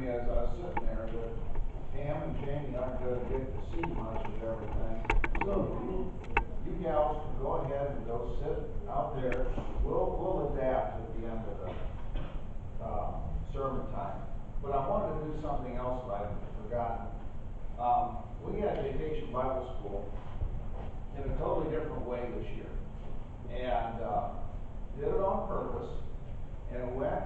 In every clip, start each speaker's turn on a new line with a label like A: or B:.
A: me as I was sitting there that Pam and Jamie aren't going to get to see much of everything. So you gals can go ahead and go sit out there. We'll adapt at the end of the sermon time. But I wanted to do something else that I'd forgotten. We had Vacation Bible School in a totally different way this year. And did it on purpose. And it went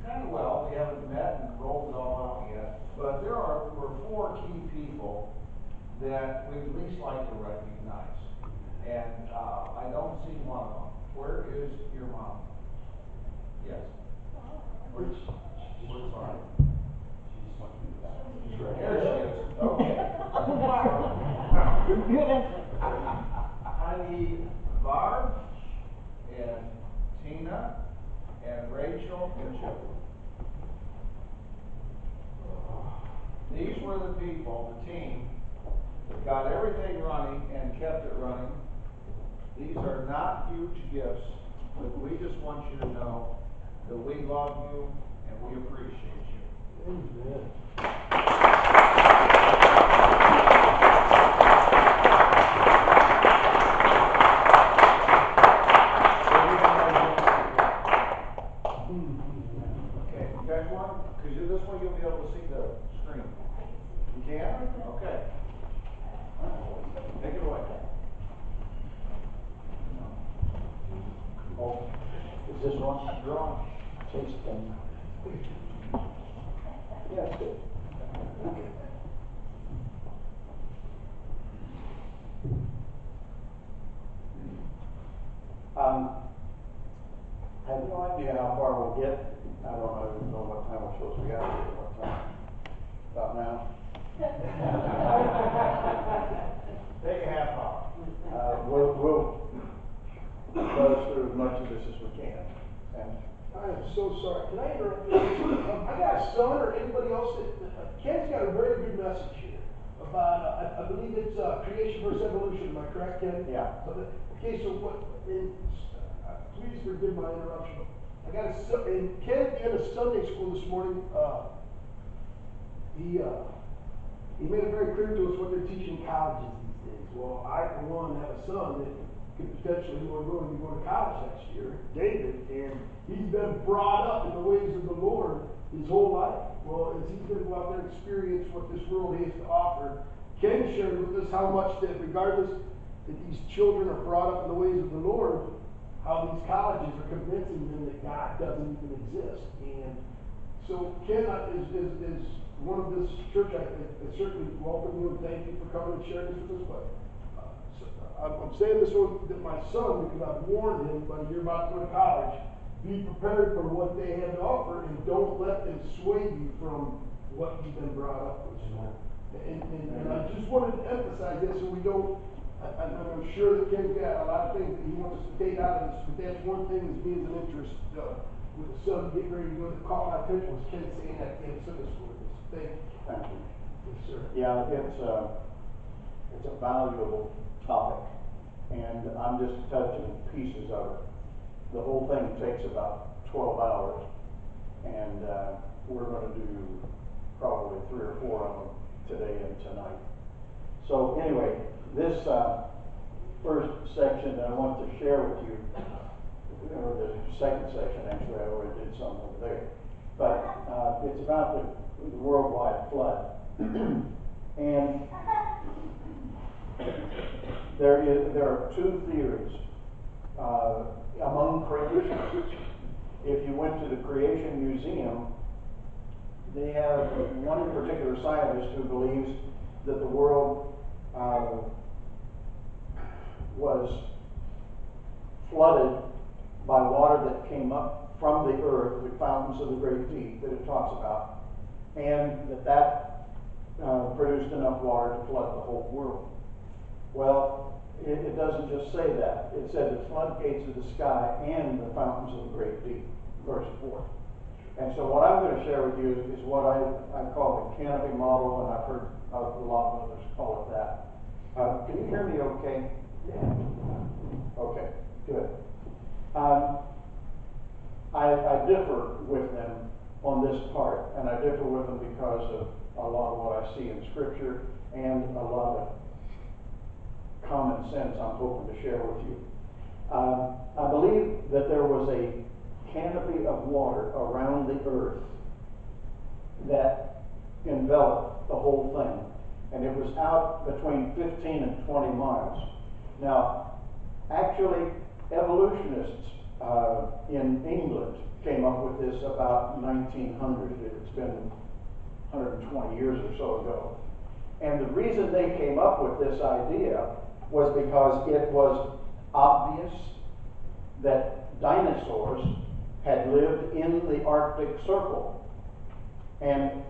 A: kind of well. We haven't met and rolled it all out yet. But were 4 key people that we'd at least like to recognize. And I don't see one of them. Where is your mom? Yes. Where's mine? There she is. Okay. I need Barb and Tina and Rachel and Chip. These were the people, the team, that got everything running and kept it running. These are not huge gifts, but we just want you to know that we love you and we appreciate you.
B: Amen.
A: Okay, you guys want? Because this one you'll be able to see the screen. You can? Okay. Take it away.
B: Oh, is this one? You're on. Chase thing. Yeah, it's good. I have no idea how far we'll get. I don't even know what time we're supposed to be out here. What time? About now?
A: Take a half hour.
B: We'll buzz through as much of this as we can. And
C: I am so sorry. Can I interrupt you? I got a son or anybody else that Ken's got a very good message here about I believe it's creation versus evolution. Am I correct, Ken?
B: Yeah.
C: Okay, so what? Please forgive my interruption. I got a son, and Ken at the end of Sunday school this morning. He made it very clear to us what they're teaching in colleges these days. Well, I for one have a son that could potentially be going to college next year, David, and he's been brought up in the ways of the Lord his whole life. Well, as he's going to go out there and experience what this world has to offer, Ken shared with us how much that regardless that these children are brought up in the ways of the Lord, how these colleges are convincing them that God doesn't even exist. And so Ken is one of this church, I certainly welcome you and thank you for coming and sharing this with us, but I'm saying this with my son because I've warned him, but you're about to go to college. Be prepared for what they have to offer and don't let them sway you from what you've been brought up with. And I just wanted to emphasize this so we don't, I'm sure that Ken's got a lot of things that he wants us to take out of this, but that's one thing that's being an interest with the son getting ready to go that caught my attention was Ken saying that in Sunday school. Thank you.
B: thank you.
C: Yes, sir.
B: Yeah, it's a valuable topic, and I'm just touching pieces of it. The whole thing takes about 12 hours, and we're going to do probably 3 or 4 of them today and tonight. So anyway, this first section that I want to share with you, or the second section actually, I already did some over there, but it's about the worldwide flood. And there are 2 theories among creationists. If you went to the Creation Museum, they have one particular scientist who believes that the world was flooded by water that came up from the earth, the fountains of the great deep that it talks about, and that produced enough water to flood the whole world. Well, it doesn't just say that. It said the floodgates of the sky and the fountains of the great deep, verse 4. And so what I'm going to share with you is what I call the canopy model, and I've heard a lot of others call it that. Can you hear me okay? Yeah. Okay, good. I differ with them on this part, and I differ with them because of a lot of what I see in Scripture and a lot of common sense I'm hoping to share with you. I believe that there was a canopy of water around the earth that enveloped the whole thing, and it was out between 15 and 20 miles. Now, actually, evolutionists in England came up with this about 1900. It's been 120 years or so ago. And the reason they came up with this idea was because it was obvious that dinosaurs had lived in the Arctic Circle. And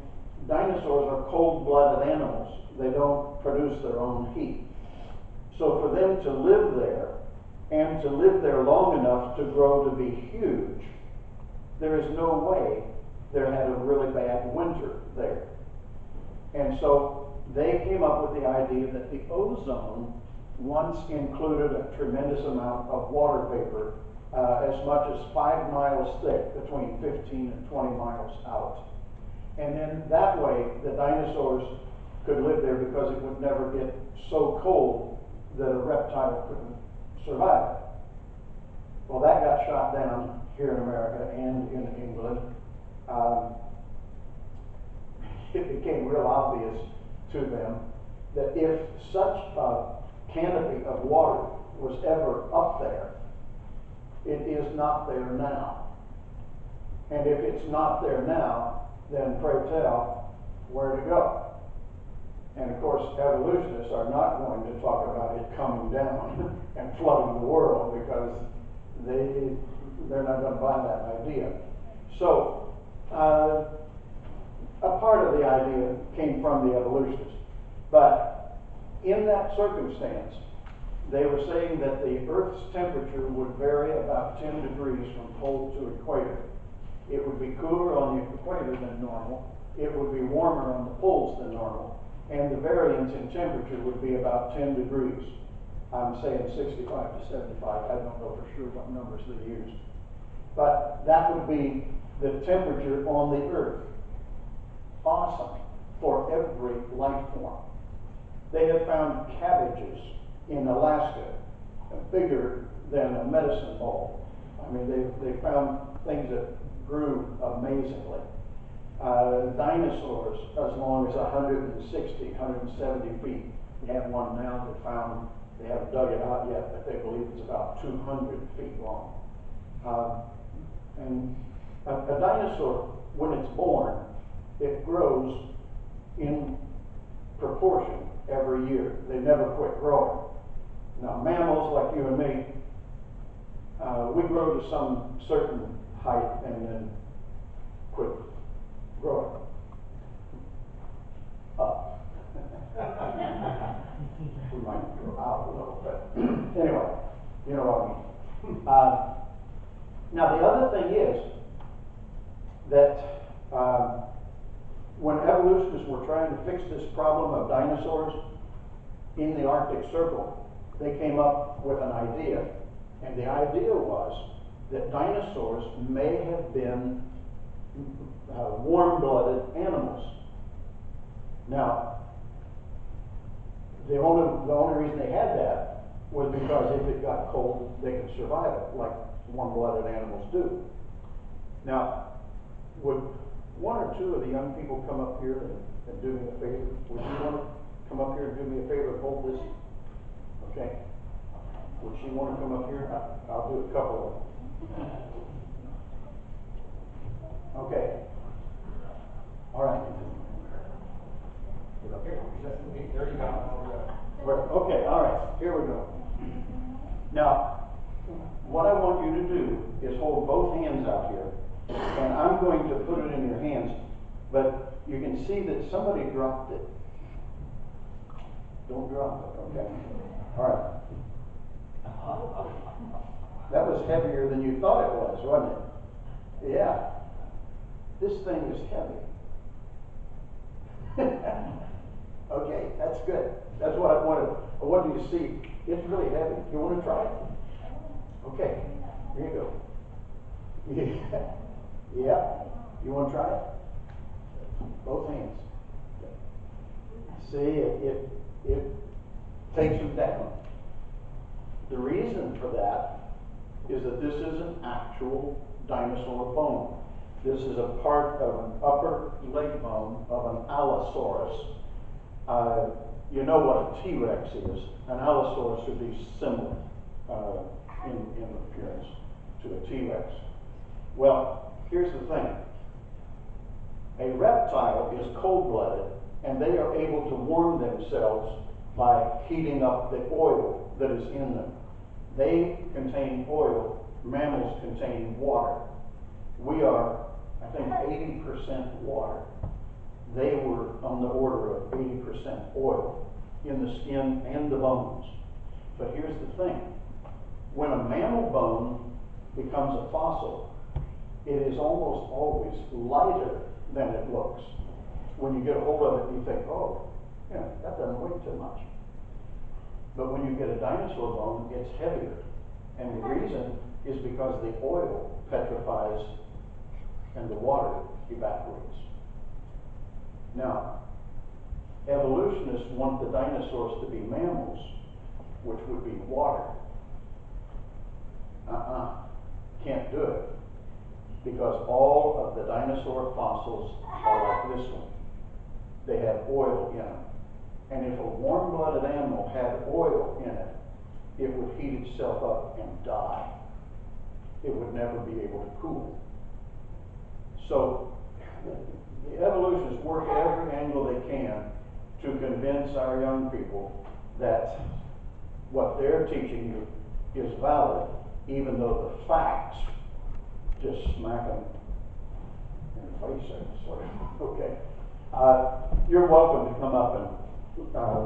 B: dinosaurs are cold-blooded animals. They don't produce their own heat. So for them to live there, and to live there long enough to grow to be huge, there is no way there had a really bad winter there. And so they came up with the idea that the ozone once included a tremendous amount of water vapor, as much as 5 miles thick, between 15 and 20 miles out. And then that way the dinosaurs could live there because it would never get so cold that a reptile couldn't survive. Well, that got shot down here in America and in England. It became real obvious to them that if such a canopy of water was ever up there, it is not there now. And if it's not there now, then pray tell, where to go? And of course, evolutionists are not going to talk about it coming down and flooding the world, because they're not going to buy that idea. So, a part of the idea came from the evolutionists. But in that circumstance, they were saying that the Earth's temperature would vary about 10 degrees from pole to equator. It would be cooler on the equator than normal. It would be warmer on the poles than normal. And the variance in temperature would be about 10 degrees. I'm saying 65 to 75. I don't know for sure what numbers they used. But that would be the temperature on the Earth. Awesome for every life form. They have found cabbages in Alaska bigger than a medicine ball. I mean, they found things that grew amazingly. Dinosaurs as long as 160, 170 feet. We have one now that found, they haven't dug it out yet, but they believe it's about 200 feet long. And a dinosaur, when it's born, it grows in proportion every year. They never quit growing. Now, mammals like you and me, we grow to some certain height and then quit growing up. We might grow out a little, but anyway, you know what I mean. Now, the other thing is that when evolutionists were trying to fix this problem of dinosaurs in the Arctic Circle, they came up with an idea. And the idea was that dinosaurs may have been warm-blooded animals. Now, the only reason they had that was because if it got cold, they could survive it, like warm-blooded animals do. Now, would one or two of the young people come up here and do me a favor? Would you want to come up here and do me a favor and hold this? Okay. Would she want to come up here? I'll do a couple of them. Okay. All right.
D: There you go.
B: Okay, all right. Here we go. Now, what I want you to do is hold both hands out here, and I'm going to put it in your hands, but you can see that somebody dropped it. Don't drop it, okay? All right. That was heavier than you thought it was, wasn't it? Yeah. This thing is heavy. Okay, that's good. That's what I wanted. I wanted you to see. It's really heavy. You want to try it? Okay. Here you go. Yeah. You want to try it? Both hands. See, it takes them down. The reason for that is that this is an actual dinosaur bone. This is a part of an upper leg bone of an Allosaurus. You know what a T-Rex is. An Allosaurus would be similar in appearance to a T-Rex. Well, here's the thing. A reptile is cold-blooded, and they are able to warm themselves by heating up the oil that is in them. They contain oil, mammals contain water. We are, I think, 80% water. They were on the order of 80% oil in the skin and the bones. But here's the thing. When a mammal bone becomes a fossil, it is almost always lighter than it looks. When you get a hold of it, you think, oh, yeah, that doesn't weigh too much. But when you get a dinosaur bone, it's heavier. And the reason is because the oil petrifies and the water evaporates. Now, evolutionists want the dinosaurs to be mammals, which would be water. Can't do it. Because all of the dinosaur fossils are like this one. They have oil in them. And if a warm-blooded animal had oil in it, it would heat itself up and die. It would never be able to cool. So the evolutionists work every angle they can to convince our young people that what they're teaching you is valid, even though the facts just smack them in the face, sort of. Okay. You're welcome to come up and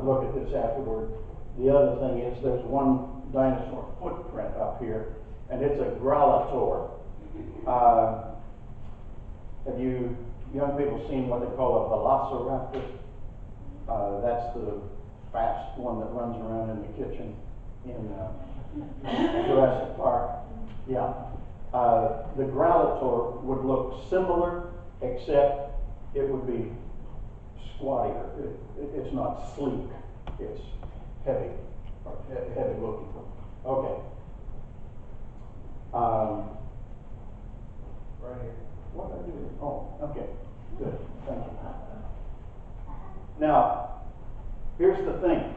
B: look at this afterward. The other thing is there's one dinosaur footprint up here, and it's a growlitosaur. Have you young people seen what they call a velociraptor? That's the fast one that runs around in the kitchen in Jurassic Park. Yeah. The growlitosaur would look similar, except it would be squattier. It's not sleek. It's heavy, or heavy looking. Okay.
D: Right here.
B: What did I do here? Oh, okay. Good. Thank you. Now, here's the thing.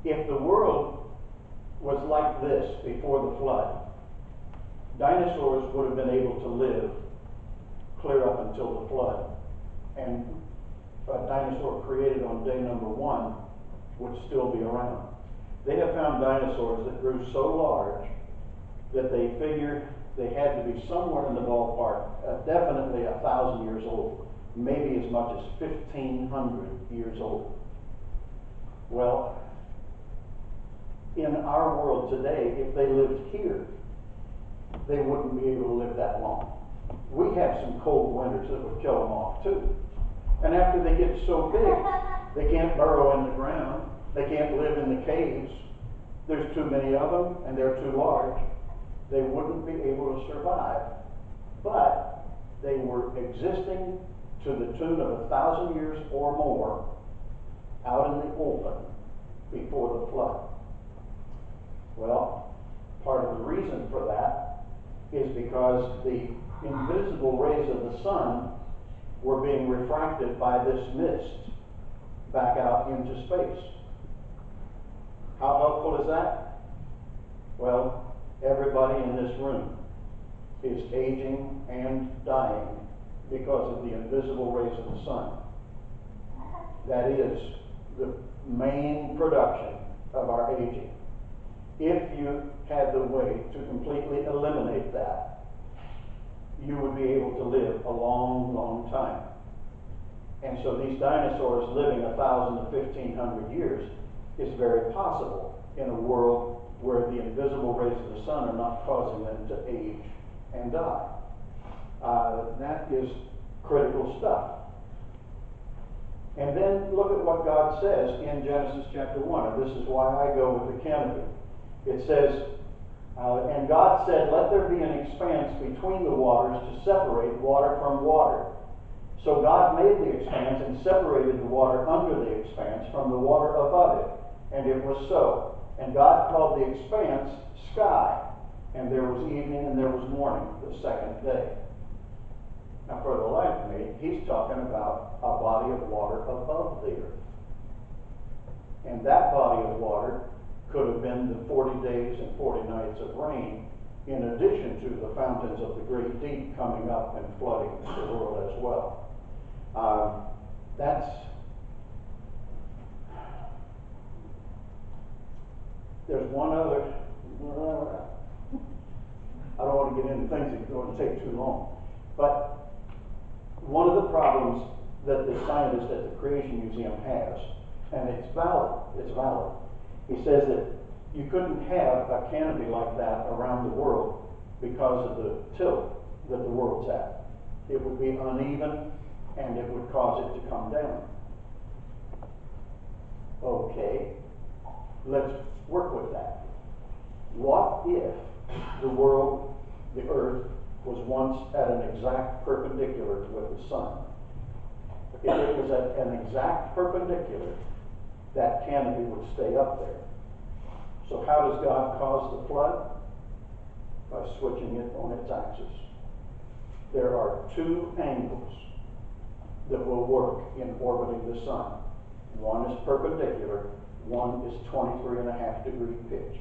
B: If the world was like this before the flood, dinosaurs would have been able to live clear up until the flood. And a dinosaur created on day number 1 would still be around. They have found dinosaurs that grew so large that they figured they had to be somewhere in the ballpark, definitely 1,000 years old, maybe as much as 1,500 years old. Well, in our world today, if they lived here, they wouldn't be able to live that long. We have some cold winters that would kill them off too. And after they get so big, they can't burrow in the ground. They can't live in the caves. There's too many of them, and they're too large. They wouldn't be able to survive. But they were existing to the tune of 1,000 years or more out in the open before the flood. Well, part of the reason for that is because the invisible rays of the sun were being refracted by this mist back out into space. How helpful is that? Well, everybody in this room is aging and dying because of the invisible rays of the sun. That is the main production of our aging. If you had the way to completely eliminate that, you would be able to live a long, long time. And so these dinosaurs living 1,000 to 1,500 years is very possible in a world where the invisible rays of the sun are not causing them to age and die. That is critical stuff. And then look at what God says in Genesis chapter 1, and this is why I go with the canopy. It says, And God said, let there be an expanse between the waters to separate water from water. So God made the expanse and separated the water under the expanse from the water above it. And it was so. And God called the expanse sky. And there was evening and there was morning the second day. Now for the life of me, he's talking about a body of water above the earth. And that body of water could have been the 40 days and 40 nights of rain, in addition to the fountains of the great deep coming up and flooding the world as well. There's one other, I don't want to get into things that are going to take too long, but one of the problems that the scientist at the Creation Museum has, and it's valid, he says that you couldn't have a canopy like that around the world because of the tilt that the world's at. It would be uneven and it would cause it to come down. Okay, let's work with that. What if the world, the earth, was once at an exact perpendicular with the sun? If it was at an exact perpendicular, that canopy would stay up there. So how does God cause the flood? By switching it on its axis. There are two angles that will work in orbiting the sun. One is perpendicular, one is 23.5 degree pitch.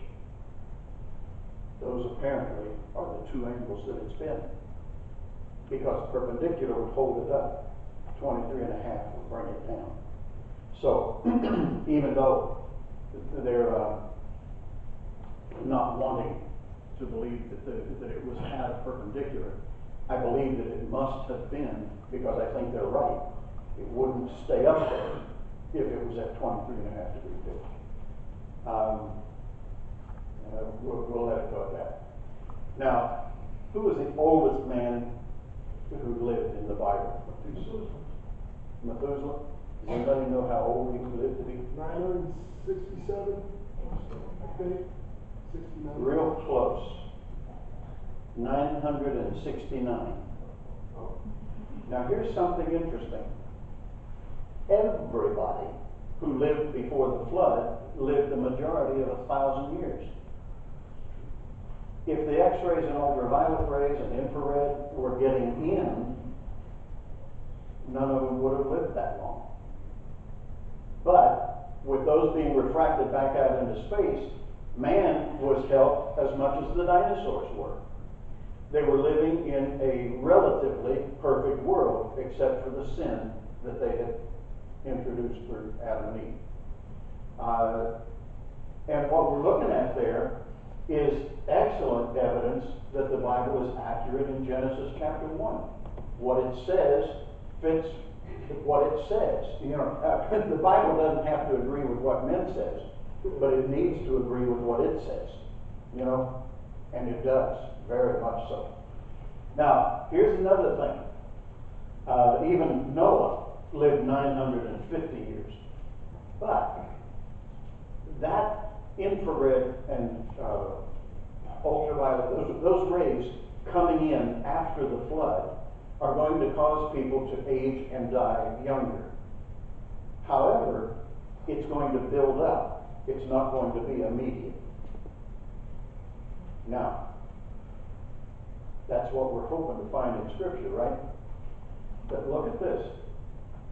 B: Those apparently are the two angles that it's been. Because perpendicular would hold it up, 23.5 would bring it down. So even though they're not wanting to believe that it was had a perpendicular, I believe that it must have been, because I think they're right. It wouldn't stay up there if it was at 23.5 degree pitch. We'll let it go at that. Now, who was the oldest man who lived in the Bible? Methuselah? Does anybody know how old he lived to be?
C: 967, I think. 69.
B: Real close. 969. Now here's something interesting. Everybody who lived before the flood lived the majority of 1,000 years. If the X-rays and ultraviolet rays and infrared were getting in, none of them would have lived that long. But with those being refracted back out into space, man was helped as much as the dinosaurs were. They were living in a relatively perfect world, except for the sin that they had introduced through Adam and Eve. And what we're looking at there is excellent evidence that the Bible is accurate in Genesis chapter 1. What it says fits what it says. You know, the Bible doesn't have to agree with what men says, but it needs to agree with what it says. You know, and it does, very much so. Now, here's another thing. Even Noah lived 950 years. But that infrared and ultraviolet, those rays coming in after the flood are going to cause people to age and die younger. However, it's going to build up. It's not going to be immediate. Now, that's what we're hoping to find in Scripture, right? But look at this.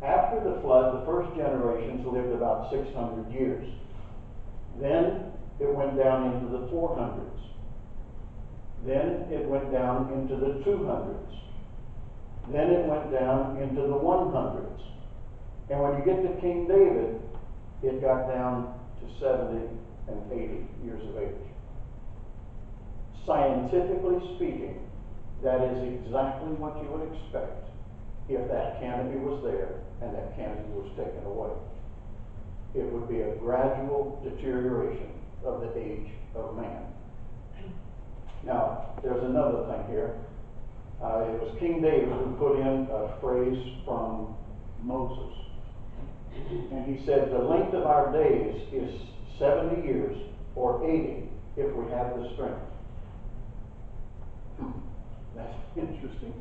B: After the flood, the first generations lived about 600 years. Then it went down into the 400s. Then it went down into the 200s. Then it went down into the 100s. And when you get to King David, it got down to 70 and 80 years of age. Scientifically speaking, that is exactly what you would expect if that canopy was there and that canopy was taken away. It would be a gradual deterioration of the age of man. Now, there's another thing here. It was King David who put in a phrase from Moses. And he said, the length of our days is 70 years or 80 if we have the strength. That's interesting,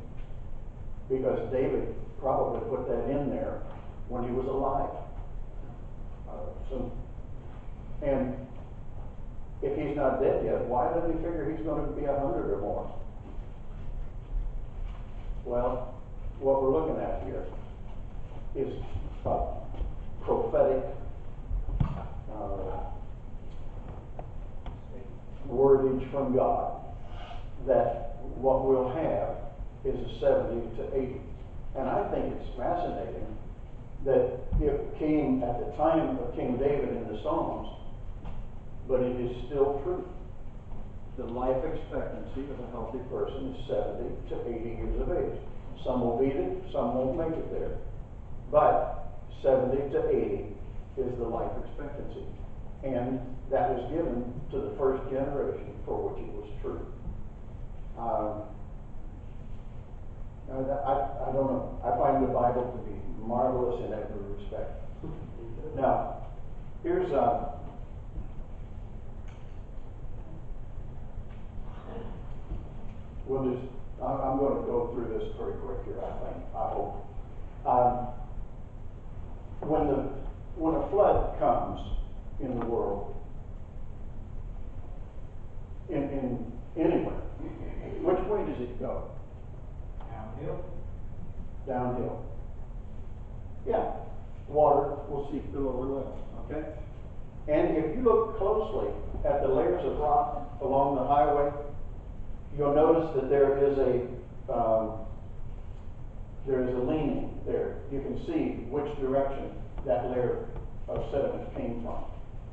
B: because David probably put that in there when he was alive. And if he's not dead yet, why doesn't he figure he's going to be 100 or more? Well, what we're looking at here is prophetic wordage from God that what we'll have is a 70 to 80. And I think it's fascinating that it came at the time of King David in the Psalms, but it is still true. The life expectancy of a healthy person is 70 to 80 years of age. Some will beat it, some won't make it there. But 70 to 80 is the life expectancy. And that was given to the first generation for which it was true. I don't know. I find the Bible to be marvelous in every respect. Now, here's I'm going to go through this pretty quick here, I hope. When a flood comes in the world, in anywhere, which way does it go?
D: Downhill.
B: Downhill. Yeah, water will seep the lower level, okay? And if you look closely at the layers of rock along the highway, you'll notice that there is a leaning there. You can see which direction that layer of sediment came from.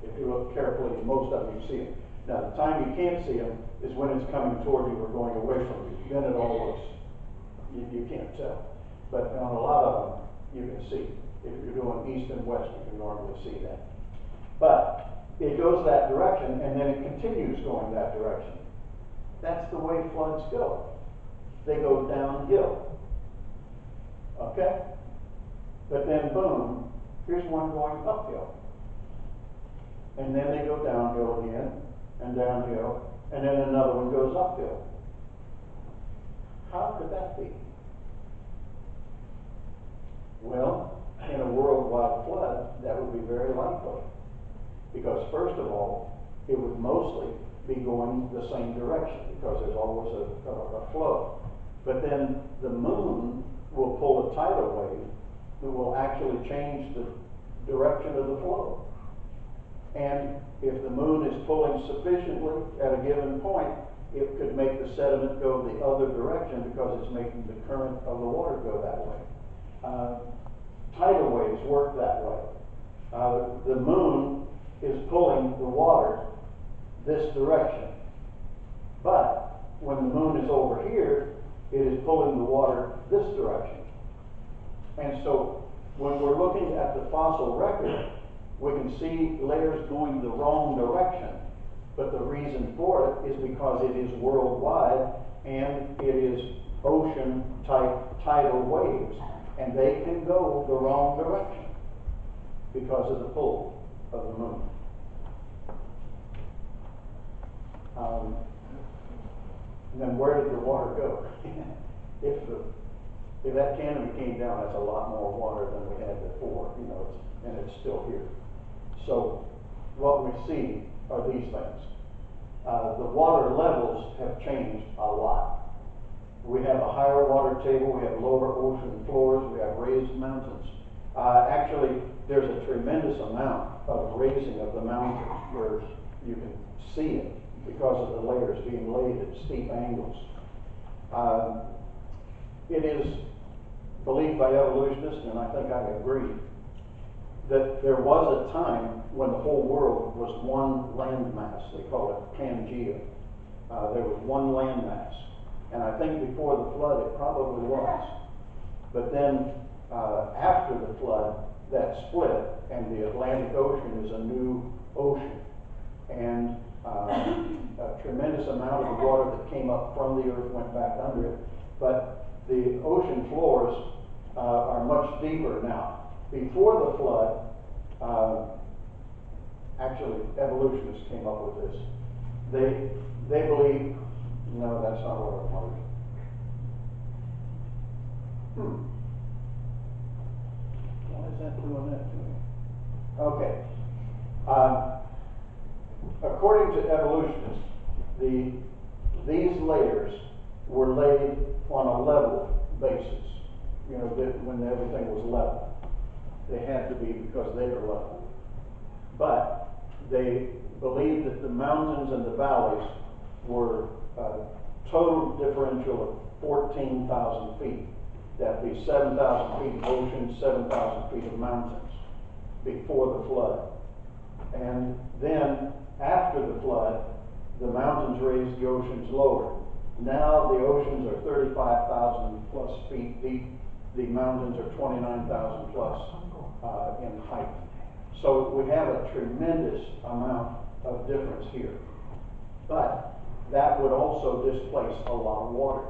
B: If you look carefully, most of you see it. Now, the time you can't see them is when it's coming toward you or going away from you. Then it all looks, you can't tell. But on a lot of them, you can see. If you're doing east and west, you can normally see that. But it goes that direction, and then it continues going that direction. That's the way floods go. They go downhill. Okay? But then, boom, here's one going uphill. And then they go downhill again, and downhill, and then another one goes uphill. How could that be? Well, in a worldwide flood, that would be very likely. Because first of all, it would mostly be going the same direction, because there's always a flow. But then the moon will pull a tidal wave that will actually change the direction of the flow. And if the moon is pulling sufficiently at a given point, it could make the sediment go the other direction because it's making the current of the water go that way. Tidal waves work that way. The moon is pulling the water this direction. But when the moon is over here, it is pulling the water this direction. And so when we're looking at the fossil record, we can see layers going the wrong direction. But the reason for it is because it is worldwide and it is ocean type tidal waves. And they can go the wrong direction because of the pull of the moon. And then where did the water go? If that canopy came down, that's a lot more water than we had before, and it's still here. So what we see are these things. The water levels have changed a lot. We have a higher water table, we have lower ocean floors, we have raised mountains. Actually, there's a tremendous amount of raising of the mountains where you can see it because of the layers being laid at steep angles. It is believed by evolutionists, and I think I agree, that there was a time when the whole world was one landmass. They call it Pangea. There was one landmass. And I think before the flood it probably was. But then after the flood, that split, and the Atlantic Ocean is a new ocean. And a tremendous amount of the water that came up from the earth went back under it. But the ocean floors are much deeper now. Before the flood, actually evolutionists came up with this. They believe, no, that's not what I wanted. Why is that doing that to me? Okay. According to evolutionists, these layers were laid on a level basis. You know, when everything was level. They had to be because they are level. But they believed that the mountains and the valleys were a total differential of 14,000 feet. That'd be 7,000 feet of ocean, 7,000 feet of mountains before the flood. And then after the flood, the mountains raised the oceans lower. Now the oceans are 35,000 plus feet deep. The mountains are 29,000 plus in height. So we have a tremendous amount of difference here. But that would also displace a lot of water.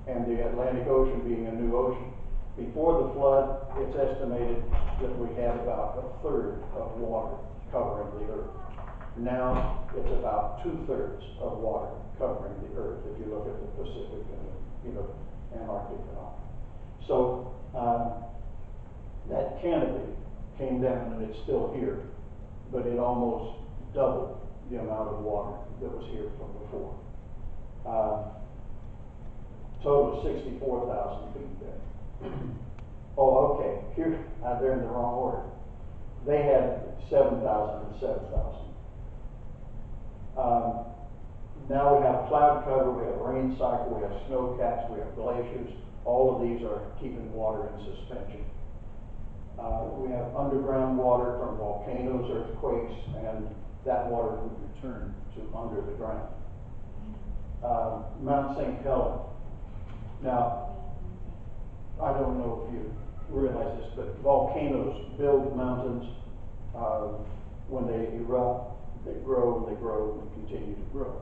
B: And the Atlantic Ocean being a new ocean. Before the flood, it's estimated that we had about a third of water covering the earth. Now it's about 2/3 of water covering the earth if you look at the Pacific and Antarctic and all. So that canopy came down and it's still here, but it almost doubled the amount of water that was here from before. Total of 64,000 feet there. Oh, okay, here, they're in the wrong order. They had 7,000 and 7,000. Now we have cloud cover, we have rain cycle, we have snow caps, we have glaciers. All of these are keeping water in suspension. We have underground water from volcanoes, earthquakes, and that water would return to under the ground. Mount St. Helens. Now, I don't know if you realize this, but volcanoes build mountains. When they erupt, they grow and they grow and continue to grow.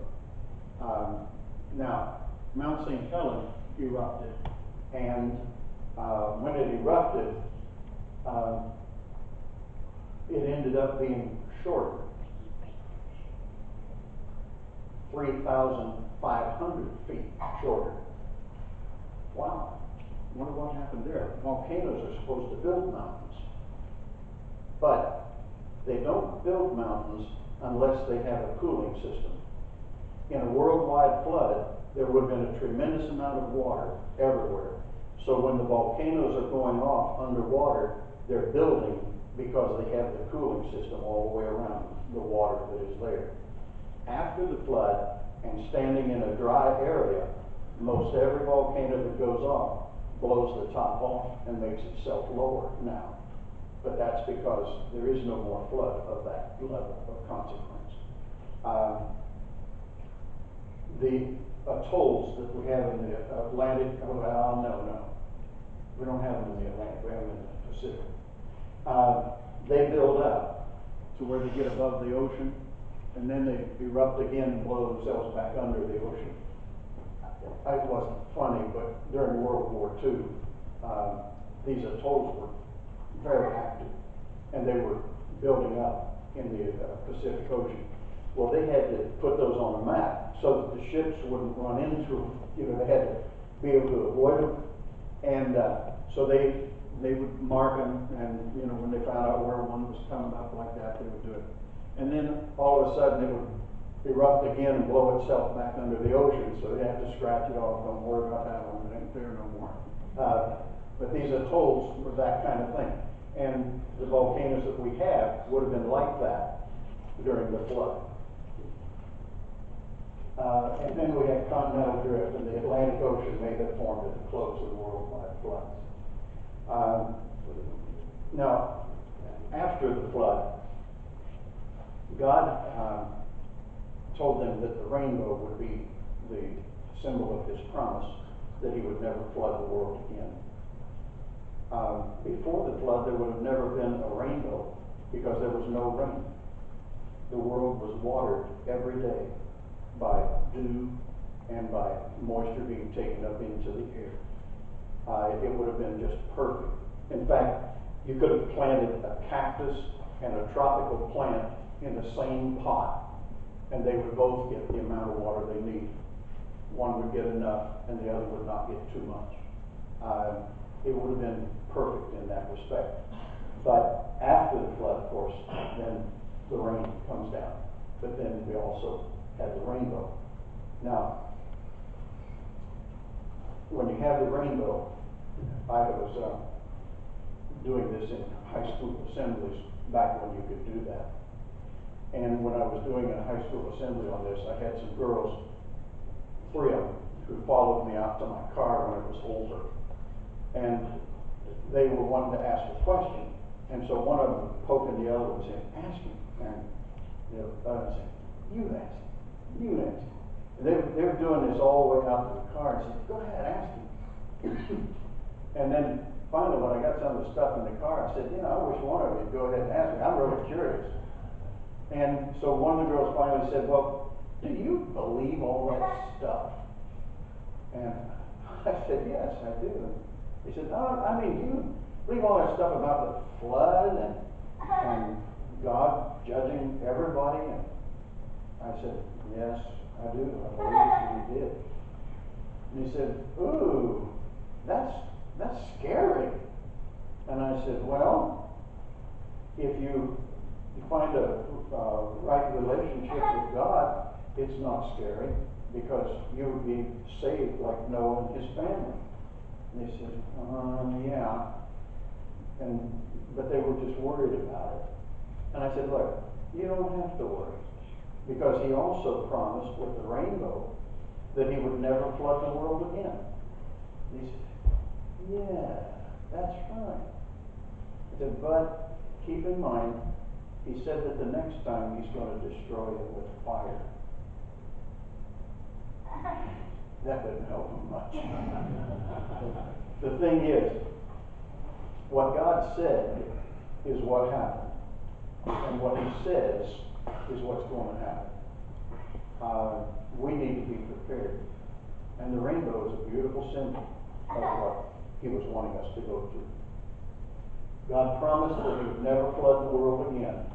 B: Now, Mount St. Helens erupted, and when it erupted, it ended up being shorter, 3,500 feet shorter. Wow, wonder what happened there. Volcanoes are supposed to build mountains, but they don't build mountains unless they have a cooling system. In a worldwide flood, there would have been a tremendous amount of water everywhere. So when the volcanoes are going off underwater, they're building because they have the cooling system all the way around the water that is there. After the flood and standing in a dry area, most every volcano that goes off blows the top off and makes itself lower now. But that's because there is no more flood of that level of consequence. The atolls that we have in the Atlantic, no. We don't have them in the Atlantic, we have them in the Pacific. They build up to where they get above the ocean, and then they erupt again and blow themselves back under the ocean. It wasn't funny, but during World War II, these atolls were very active, and they were building up in the Pacific Ocean. Well, they had to put those on a map so that the ships wouldn't run into them. They had to be able to avoid them, and so they would mark them, and when they found out where one was coming up like that, they would do it. And then all of a sudden, it would erupt again and blow itself back under the ocean, so they have to scratch it off. Don't worry about that one, it ain't there no more. But these atolls were that kind of thing. And the volcanoes that we have would have been like that during the flood. And then we had continental drift, and the Atlantic Ocean may have formed at the close of the worldwide floods. Now, after the flood, God told them that the rainbow would be the symbol of his promise, that he would never flood the world again. Before the flood, there would have never been a rainbow because there was no rain. The world was watered every day by dew and by moisture being taken up into the air. It would have been just perfect. In fact, you could have planted a cactus and a tropical plant in the same pot, and they would both get the amount of water they need. One would get enough, and the other would not get too much. it would have been perfect in that respect. But after the flood, of course, then the rain comes down. But then we also had the rainbow. Now, when you have the rainbow, I was doing this in high school assemblies back when you could do that. And when I was doing a high school assembly on this, I had some girls, 3 of them, who followed me out to my car when it was over. And they were wanting to ask a question. And so one of them poking the other one saying, ask him. And the other one saying, you ask him. You ask him. And they were doing this all the way out to the car and said, go ahead, ask him. And then finally, when I got some of the stuff in the car, I said, I wish one of you would go ahead and ask me. I'm really curious. And so one of the girls finally said, well, do you believe all that stuff? And I said, yes, I do. He said, no, I mean, do you believe all that stuff about the flood and God judging everybody? And I said, yes, I do. I believe that he did. And he said, ooh, that's scary. And I said, well, if you find a right relationship with God, it's not scary, because you would be saved like Noah and his family. And they said, yeah. But they were just worried about it. And I said, look, you don't have to worry, because he also promised with the rainbow that he would never flood the world again. And he said, yeah, that's right. I said, but keep in mind, he said that the next time he's going to destroy it with fire. That didn't help him much. The thing is, what God said is what happened. And what he says is what's going to happen. We need to be prepared. And the rainbow is a beautiful symbol of what he was wanting us to go through. God promised that he would never flood the world again.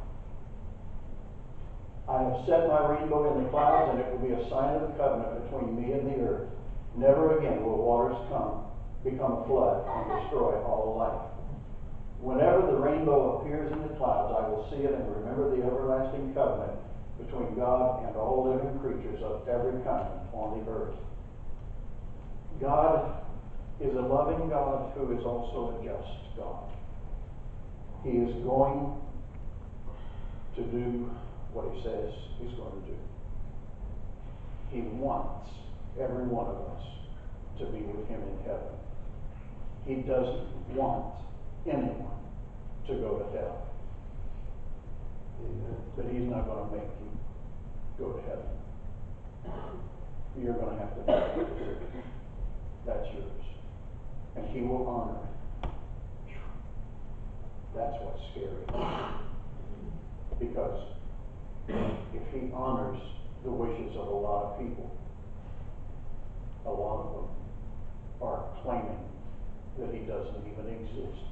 B: I have set my rainbow in the clouds, and it will be a sign of the covenant between me and the earth. Never again will waters become a flood and destroy all life. Whenever the rainbow appears in the clouds, I will see it and remember the everlasting covenant between God and all living creatures of every kind on the earth. God is a loving God who is also a just God. He is going to do what he says he's going to do. He wants every one of us to be with him in heaven. He doesn't want anyone to go to hell.
C: Amen.
B: But he's not going to make you go to heaven. You're going to have to make a decision. That's yours. And he will honor it. That's what's scary. Because if he honors the wishes of a lot of people, a lot of them are claiming that he doesn't even exist.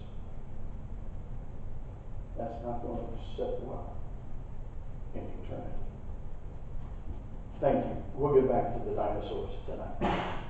B: That's not going to sit well in eternity. Thank you. We'll get back to the dinosaurs tonight.